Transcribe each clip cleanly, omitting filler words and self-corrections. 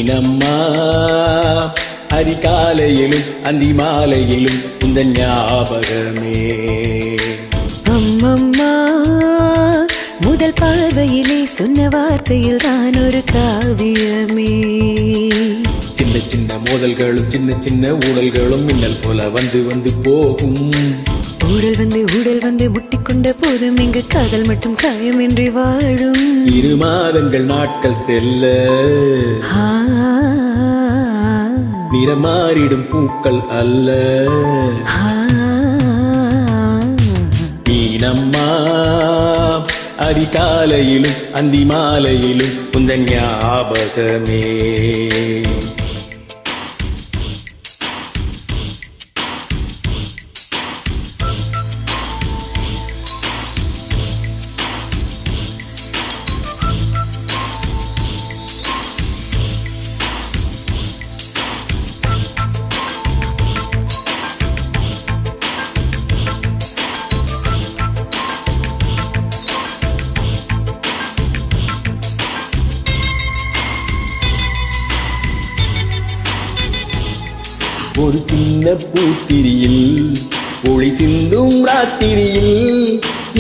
மீனம்மா அதிகாலையிலும் அந்தி மாலையிலும் இந்த ஞாபகமே. அம்மம்மா முதல் பார்வையிலே சொன்ன வார்த்தையில் தான் ஒரு காவியமே. சின்ன சின்ன மோதல்களும் சின்ன சின்ன ஊழல்களும் மின்னல் போல வந்து வந்து போகும். ஊடல் வந்து முட்டிக்கொண்ட போதும் இங்கு காதல் மட்டும் காயமின்றி வாழும். 2 மாதங்கள் நாட்கள் செல்ல நிறமாறிடும் பூக்கள் அல்ல. மீனம்மா அதிகாலையிலும் அந்தி மாலையிலும் உந்தன் ஞாபகமே. ஒரு சின்ன பூத்திரியில் ஒளி சிந்தும் ராத்திரியில்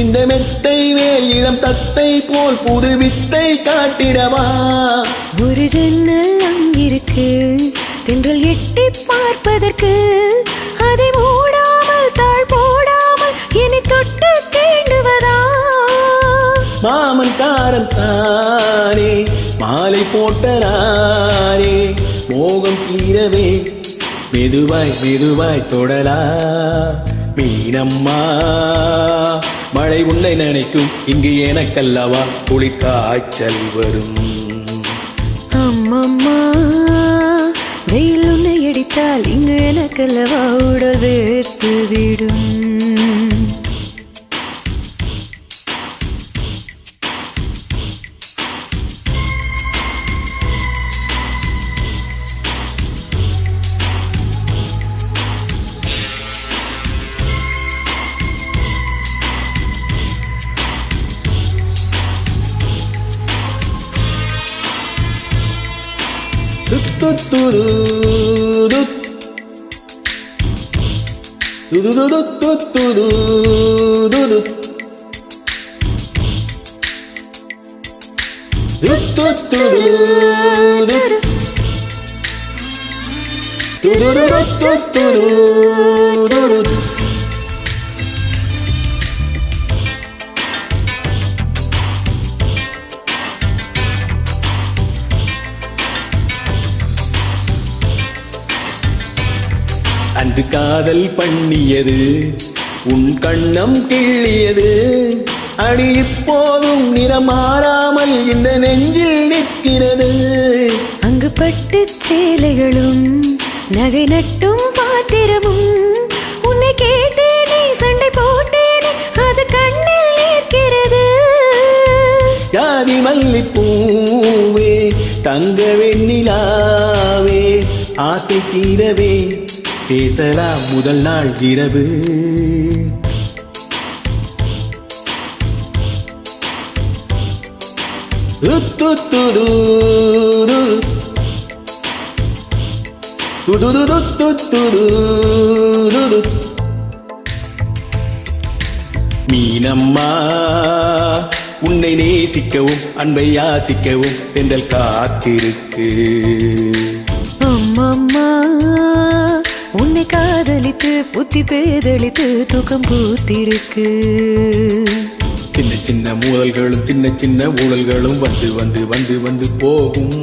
இந்த மெத்தை மேல் இளம் தத்தை போல் புது வித்தை காட்டிடவா. ஒரு ஜன்னல் அங்கிருக்கு தென்றல் எட்டி பார்ப்பதற்கு, அதை மூடாமல் தாழ் போடாமல் என்னை தொட்டு தீண்டுவதா. மாமன் காரன் தானே மாலை போட்ட நானே மோகம் தீரவே மெதுவாய் மெதுவாய் தொடலா. மீனம்மா மழை உன்னை நினைக்கும் இங்கு எனக்கல்லவா குளிர் காய்ச்சல் வரும். அம்மம்மா வெயில் உன்னை அடித்தால் இங்கு எனக்கல்லவா உடல் வேர்த்து விடும். அன்று காதல் பண்ணியது உன் கண்ணம் கிள்ளியது. அடி இப்போதும் நிறம் மாறாமல் இந்த நெஞ்சில் நிற்கிறது. அங்கு பட்டு சேலைகளும் நகை நட்டும் பாத்திரமும் உன்னை கேட்டேனே சண்டை போட்டேனே அது கண்ணில் நிற்கிறது. ஜாதி மல்லிப்பூவே தங்க வெண்ணிலாவே ஆசை தீரவே பேசலாம் முதல் நாள் இரவு. மீனம்மா உன்னை நேசிக்கவும் அன்பை யாசிக்கவும் தென்றல் காத்திருக்கு. அம்மம்மா உன்னை காதலித்து புத்தி பேதளித்து தூக்கம் பூத்திருக்கு. சின்ன சின்ன மோதல்களும் சின்ன சின்ன ஊழல்களும் வந்து வந்து வந்து வந்து போகும்.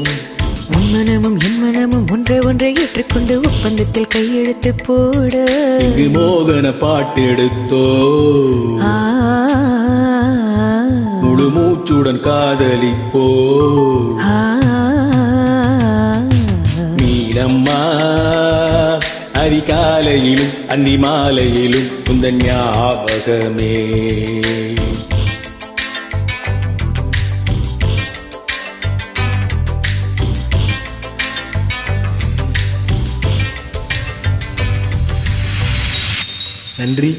உன் மனமும் என் மனமும் ஒன்றை ஒன்றை ஏற்றுக்கொண்டு ஒப்பந்தத்தில் கையெழுத்து போட இங்கு மோகன பாட்டு எடுத்தோ முழு மூச்சுடன் காதலிப்போ. மீனம்மா அதிகாலையிலும் அந்தி மாலையிலும் உந்தன் ஞாபகமே. நன்றி.